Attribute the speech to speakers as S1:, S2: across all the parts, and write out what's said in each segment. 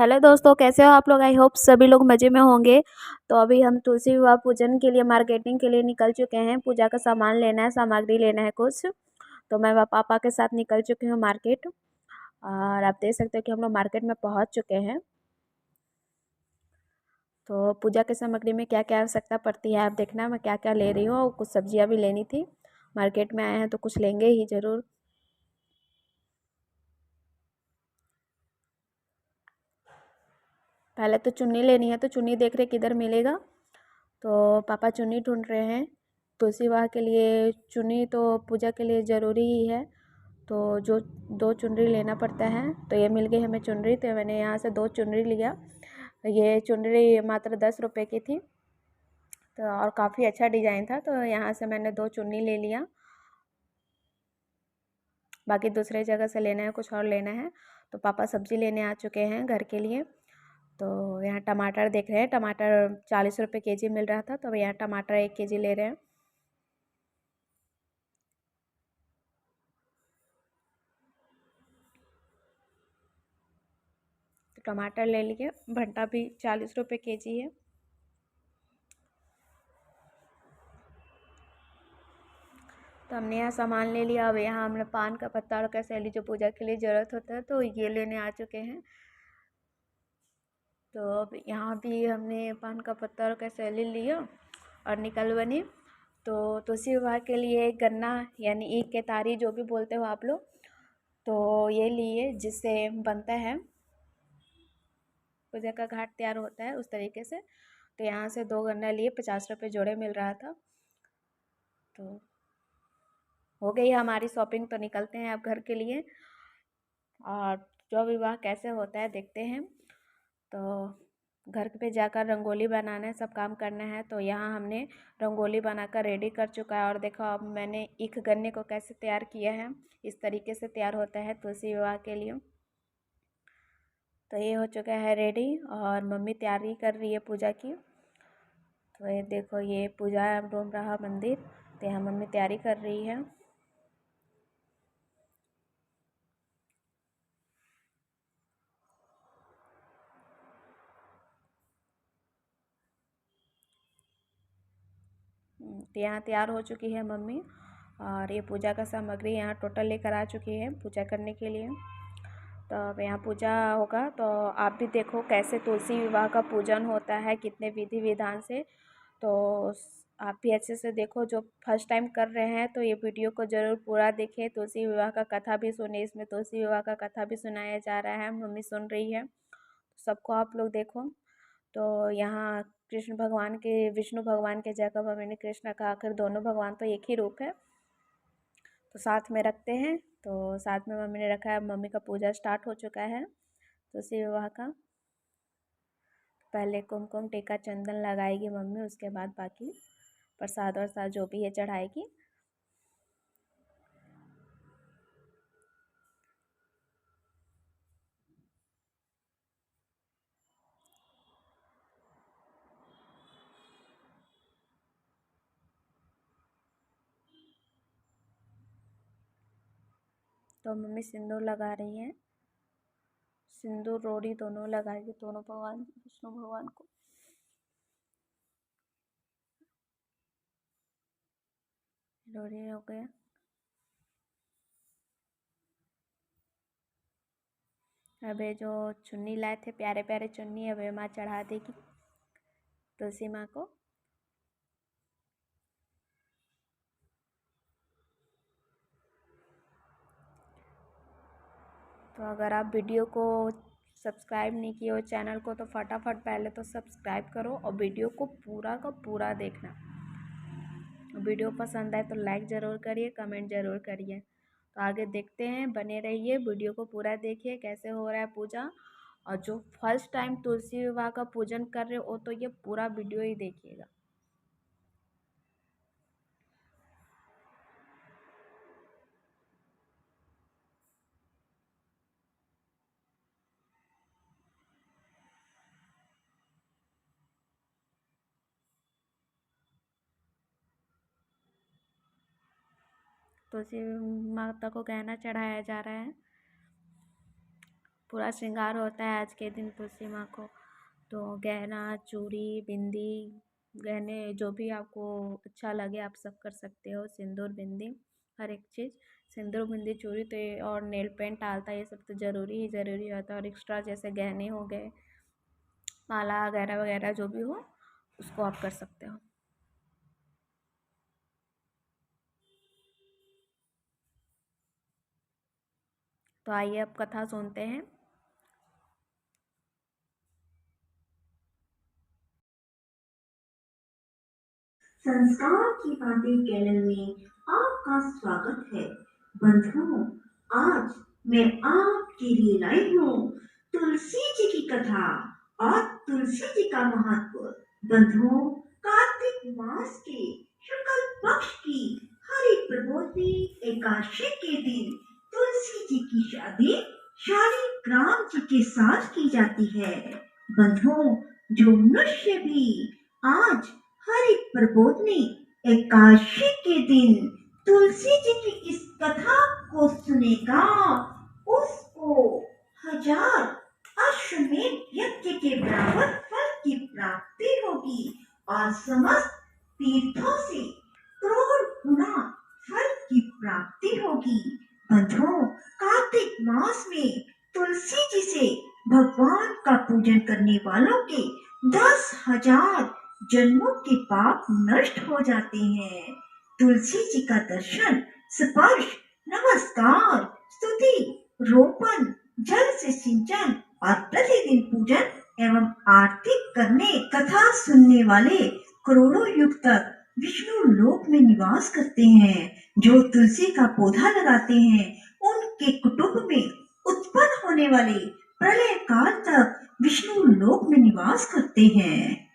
S1: Hello दोस्तों, कैसे हो आप लोग। आई होप सभी लोग मज़े में होंगे। तो अभी हम तुलसी विवाह पूजन के लिए मार्केटिंग के लिए निकल चुके हैं। पूजा का सामान लेना है, सामग्री लेना है कुछ। तो मैं पापा के साथ निकल चुकी हूँ मार्केट। और आप देख सकते हो कि हम लोग मार्केट में पहुँच चुके हैं। तो पूजा की सामग्री में क्या क्या आवश्यकता पड़ती है आप देखना, मैं क्या क्या ले रही हूँ। और कुछ सब्जियाँ भी लेनी थी, मार्केट में आए हैं तो कुछ लेंगे ही ज़रूर। पहले तो चुन्नी लेनी है, तो चुन्नी देख रहे किधर मिलेगा। तो पापा चुन्नी ढूंढ रहे हैं। तुलसी विवाह के लिए चुन्नी तो पूजा के लिए ज़रूरी ही है। तो जो 2 चुनरी लेना पड़ता है, तो ये मिल गई हमें चुनरी। तो मैंने यहाँ से 2 चुनरी लिया। ये चुनरी मात्र 10 रुपये की थी। तो और काफ़ी अच्छा डिज़ाइन था, तो यहाँ से मैंने 2 चुन्नी ले लिया। बाकी दूसरे जगह से लेना है, कुछ और लेना है। तो पापा सब्ज़ी लेने आ चुके हैं घर के लिए। तो यहाँ टमाटर देख रहे हैं, टमाटर 40 रुपये केजी मिल रहा था, तो यहाँ टमाटर 1 केजी ले रहे हैं। तो टमाटर ले लिए। भंटा भी 40 रुपये केजी है। तो हमने यहाँ सामान ले लिया। अब यहाँ हमने पान का पत्ता और कसैली जो पूजा के लिए ज़रूरत होता है, तो ये लेने आ चुके हैं। तो अब यहाँ भी हमने पान का पत्ता और कसैली लिया और निकल बने। तो तुलसी विवाह के लिए गन्ना यानी ईख के तारी जो भी बोलते हो आप लोग, तो ये लिए जिससे बनता है, पूजा का घाट तैयार होता है उस तरीके से। तो यहाँ से 2 गन्ना लिए, 50 रुपये जोड़े मिल रहा था। तो हो गई हमारी शॉपिंग। तो निकलते हैं अब घर के लिए। और जो विवाह कैसे होता है देखते हैं। तो घर पे जाकर रंगोली बनाना है, सब काम करना है। तो यहाँ हमने रंगोली बनाकर रेडी कर चुका है। और देखो अब मैंने ईख गन्ने को कैसे तैयार किया है, इस तरीके से तैयार होता है तुलसी विवाह के लिए। तो ये हो चुका है रेडी, और मम्मी तैयारी कर रही है पूजा की। तो ये देखो, ये पूजा रूम रहा मंदिर। तो यहाँ मम्मी तैयारी कर रही है। तो यहाँ तैयार हो चुकी है मम्मी। और ये पूजा का सामग्री यहाँ टोटल लेकर आ चुकी है पूजा करने के लिए। तो अब यहाँ पूजा होगा। तो आप भी देखो कैसे तुलसी विवाह का पूजन होता है, कितने विधि विधान से। तो आप भी अच्छे से देखो। जो फर्स्ट टाइम कर रहे हैं तो ये वीडियो को ज़रूर पूरा देखें। तुलसी विवाह का कथा भी सुने, इसमें तुलसी विवाह का कथा भी सुनाया जा रहा है, मम्मी सुन रही है। सबको आप लोग देखो। तो यहाँ कृष्ण भगवान के, विष्णु भगवान के जगह पर मैंने कृष्ण का, आखिर दोनों भगवान तो एक ही रूप है, तो साथ में रखते हैं। तो साथ में मम्मी ने रखा है। मम्मी का पूजा स्टार्ट हो चुका है तुलसी विवाह का। पहले कुमकुम टीका चंदन लगाएगी मम्मी, उसके बाद बाकी प्रसाद और साथ जो भी है चढ़ाएगी। तो मम्मी सिंदूर लगा रही है, सिंदूर रोड़ी दोनों लगाएगी, दोनों भगवान, विष्णु भगवान को। रोड़ी हो गया। अब ये जो चुन्नी लाए थे, प्यारे प्यारे चुन्नी, अब ये माँ चढ़ा देगी तुलसी माँ को। तो अगर आप वीडियो को सब्सक्राइब नहीं किए हो चैनल को, तो फटाफट पहले तो सब्सक्राइब करो और वीडियो को पूरा का पूरा देखना। वीडियो पसंद आए तो लाइक ज़रूर करिए, कमेंट ज़रूर करिए। तो आगे देखते हैं, बने रहिए, वीडियो को पूरा देखिए कैसे हो रहा है पूजा। और जो फर्स्ट टाइम तुलसी विवाह का पूजन कर रहे हो तो ये पूरा वीडियो ही देखिएगा। तुलसी माता को गहना चढ़ाया जा रहा है। पूरा श्रृंगार होता है आज के दिन तुलसी माँ को। तो गहना, चूड़ी, बिंदी, गहने जो भी आपको अच्छा लगे आप सब कर सकते हो। सिंदूर, बिंदी, हर एक चीज़। सिंदूर, बिंदी, चूड़ी तो और नेल पेंट, आलता, ये सब तो ज़रूरी ही ज़रूरी होता है। और एक्स्ट्रा जैसे गहने हो गए, माला वगैरह वगैरह जो भी हो उसको आप कर सकते हो। तो आइए अब कथा सुनते हैं।
S2: संस्कार की बातें चैनल में आपका स्वागत है। बंधुओं, आज मैं आपके लिए लाई हूँ तुलसी जी की कथा और तुलसी जी का महत्व। बंधुओं, कार्तिक मास के शुक्ल पक्ष की हरि प्रबोधनी एकादशी के दिन तुलसी जी की शादी शालिग्राम जी के साथ की जाती है। बंधुओं, जो मनुष्य भी आज हरि प्रबोधनी एकादशी के दिन तुलसी जी की इस कथा को सुनेगा, उसको 1000 अश्वमेध यज्ञ के बराबर फल की प्राप्ति होगी और समस्त तीर्थों से करोड़ गुना फल की प्राप्ति होगी। बंधुओं, कार्तिक मास में तुलसी जी से भगवान का पूजन करने वालों के 10,000 जन्मों के पाप नष्ट हो जाते हैं। तुलसी जी का दर्शन, स्पर्श, नमस्कार, स्तुति, रोपण, जल से सिंचन और प्रतिदिन पूजन एवं आरती करने, कथा सुनने वाले करोड़ों युग तक विष्णु लोक में निवास करते हैं। जो तुलसी का पौधा लगाते हैं, उनके कुटुंब में उत्पन्न होने वाले प्रलय काल तक विष्णु लोक में निवास करते हैं।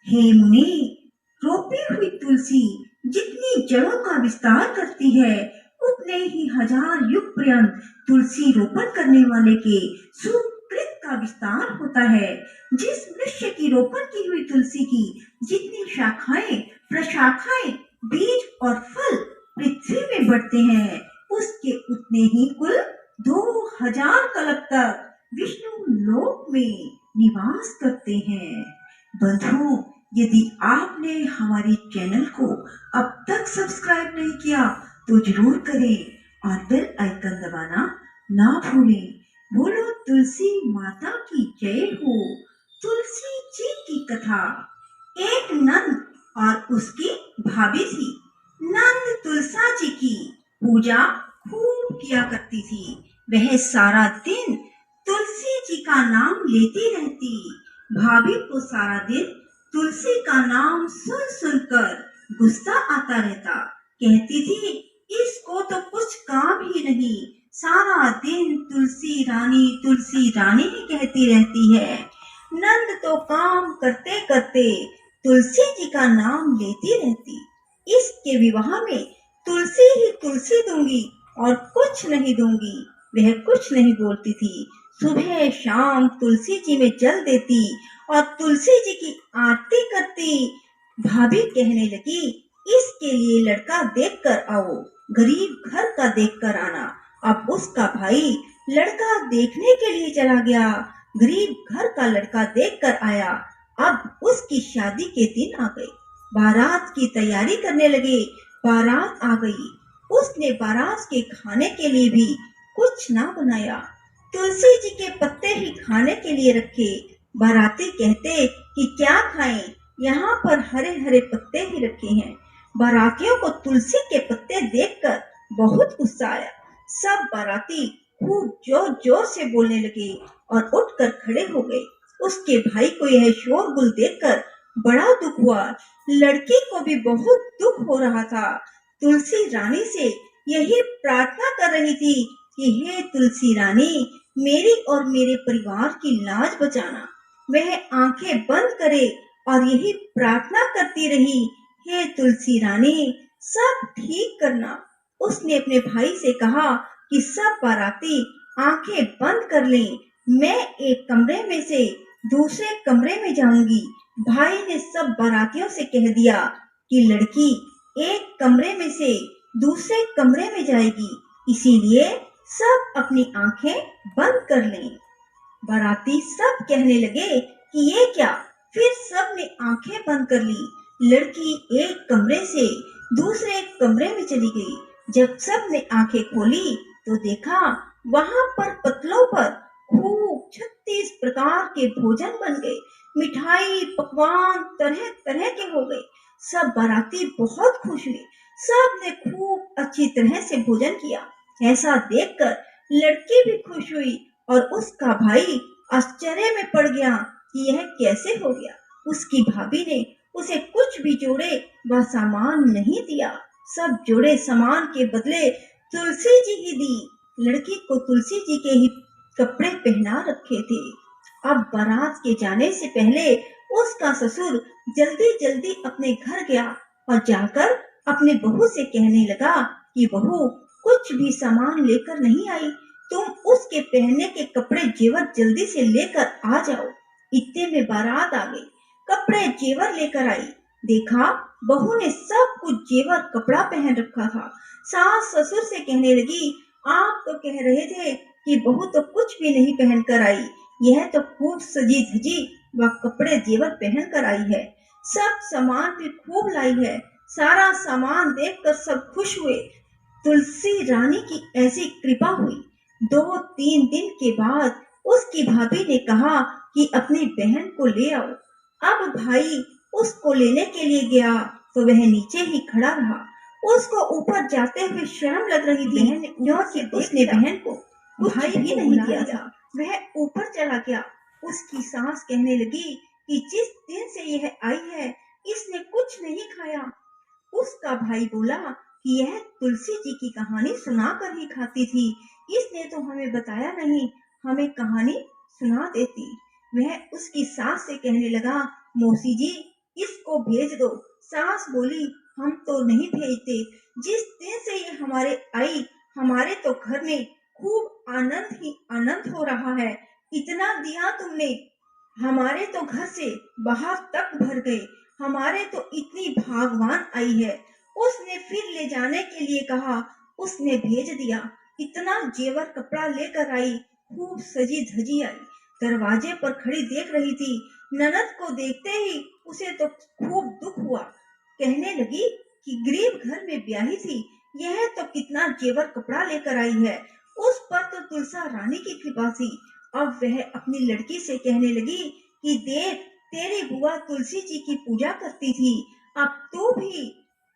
S2: हे मुनि, रोपी हुई तुलसी जितनी जड़ों का विस्तार करती है, उतने ही 1000 युग पर्यंत तुलसी रोपण करने वाले के सुकृत का विस्तार होता है। जिस मनुष्य की रोपण की हुई तुलसी की जितनी शाखाएं, प्रशाखाएं, बीज और फल पृथ्वी में बढ़ते हैं, उसके उतने ही कुल 2000 कल्प तक विष्णु लोक में निवास करते हैं। बंधुओं, यदि आपने हमारे चैनल को अब तक सब्सक्राइब नहीं किया तो जरूर करें और बेल आइकन दबाना ना भूलें। बोलो तुलसी माता की जय हो। तुलसी जी की कथा। एक नंद और उसकी भाभी थी। नंद तुलसा जी की पूजा खूब किया करती थी। वह सारा दिन तुलसी जी का नाम लेती रहती। भाभी को सारा दिन तुलसी का नाम सुन सुनकर गुस्सा आता रहता। कहती थी, इसको तो कुछ काम ही नहीं, सारा दिन तुलसी रानी ही कहती रहती है। नंद तो काम करते करते तुलसी जी का नाम लेती रहती। इसके विवाह में तुलसी ही तुलसी दूंगी और कुछ नहीं दूंगी। वह कुछ नहीं बोलती थी। सुबह शाम तुलसी जी में जल देती और तुलसी जी की आरती करती। भाभी कहने लगी, इसके लिए लड़का देख कर आओ, गरीब घर का देख कर आना। अब उसका भाई लड़का देखने के लिए चला गया। गरीब घर का लड़का देख कर आया। अब उसकी शादी के दिन आ गए। बारात की तैयारी करने लगे। बारात आ गई। उसने बारात के खाने के लिए भी कुछ ना बनाया। तुलसी जी के पत्ते ही खाने के लिए रखे। बाराती कहते कि क्या खाएं, यहाँ पर हरे हरे पत्ते ही रखे हैं। बारातियों को तुलसी के पत्ते देखकर बहुत गुस्सा आया। सब बाराती खूब जोर जोर से बोलने लगे और उठकर खड़े हो गए। उसके भाई को यह शोरगुल देखकर बड़ा दुख हुआ। लड़की को भी बहुत दुख हो रहा था। तुलसी रानी से यही प्रार्थना कर रही थी कि हे तुलसी रानी, मेरी और मेरे परिवार की लाज बचाना। वह आंखें बंद करे और यही प्रार्थना करती रही, हे तुलसी रानी, सब ठीक करना। उसने अपने भाई से कहा कि सब बाराती आंखें बंद कर लें, मैं एक कमरे में से दूसरे कमरे में जाऊंगी। भाई ने सब बारातियों से कह दिया कि लड़की एक कमरे में से दूसरे कमरे में जाएगी, इसीलिए सब अपनी आंखें बंद कर लें। बाराती सब कहने लगे कि ये क्या। फिर सब ने आंखें बंद कर ली। लड़की एक कमरे से दूसरे कमरे में चली गई। जब सब ने आंखें खोली तो देखा वहां पर पतलों पर खूब 36 प्रकार के भोजन बन गए। मिठाई पकवान तरह तरह के हो गए। सब बाराती बहुत खुश हुए। सब ने खूब अच्छी तरह से भोजन किया। ऐसा देखकर लड़की भी खुश हुई और उसका भाई आश्चर्य में पड़ गया कि यह कैसे हो गया। उसकी भाभी ने उसे कुछ भी जोड़े व सामान नहीं दिया। सब जोड़े सामान के बदले तुलसी जी ही दी। लड़की को तुलसी जी के ही कपड़े पहना रखे थे। अब बारात के जाने से पहले उसका ससुर जल्दी जल्दी अपने घर गया और जाकर अपनी बहू से कहने लगा कि बहू कुछ भी सामान लेकर नहीं आई, तुम उसके पहनने के कपड़े जेवर जल्दी से लेकर आ जाओ। इतने में बारात आ गई, कपड़े जेवर लेकर आई। देखा बहू ने सब कुछ जेवर कपड़ा पहन रखा था। सास ससुर से कहने लगी, आप तो कह रहे थे कि बहू तो कुछ भी नहीं पहन कर आई, यह तो खूब सजी धजी व कपड़े जेवर पहन कर आई है। सब सामान भी खूब लाई है। सारा सामान देखकर सब खुश हुए। तुलसी रानी की ऐसी कृपा हुई। 2-3 दिन के बाद उसकी भाभी ने कहा कि अपनी बहन को ले आओ। अब भाई उसको लेने के लिए गया तो वह नीचे ही खड़ा रहा। उसको ऊपर जाते हुए शर्म लग रही थी क्योंकि उसने बहन को भाई भी नहीं दिया था। वह ऊपर चला गया। उसकी सास कहने लगी कि जिस दिन से यह आई है इसने कुछ नहीं खाया। उसका भाई बोला कि यह तुलसी जी की कहानी सुनाकर ही खाती थी, इसने तो हमें बताया नहीं, हमें कहानी सुना देती। वह उसकी सास से कहने लगा, मौसी जी इसको भेज दो। सास बोली, हम तो नहीं भेजते, जिस दिन से ये हमारे आई हमारे तो घर में खूब आनंद ही आनंद हो रहा है। इतना दिया तुमने, हमारे तो घर से बाहर तक भर गए। हमारे तो इतनी भागवान आई है। उसने फिर ले जाने के लिए कहा, उसने भेज दिया। इतना जेवर कपड़ा लेकर आई, खूब सजी धजी आई। दरवाजे पर खड़ी देख रही थी। ननद को देखते ही उसे तो खूब दुख हुआ। कहने लगी कि गरीब घर में ब्याही थी, यह तो कितना जेवर कपड़ा लेकर आई है। उस पर तो तुलसा रानी की कृपा थी। अब वह अपनी लड़की से कहने लगी कि देख तेरी बुआ तुलसी जी की पूजा करती थी, अब तू भी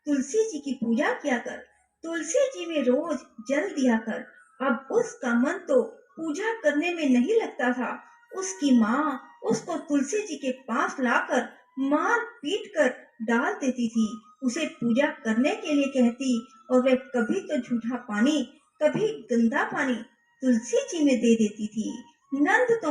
S2: तुलसी जी की पूजा किया कर। तुलसी जी में रोज जल दिया कर। अब उसका मन तो पूजा करने में नहीं लगता था। उसकी माँ उसको तुलसी जी के पास लाकर मार पीट कर डाल देती थी। उसे पूजा करने के लिए कहती और वह कभी तो झूठा पानी कभी गंदा पानी तुलसी जी में दे देती थी। नंद तो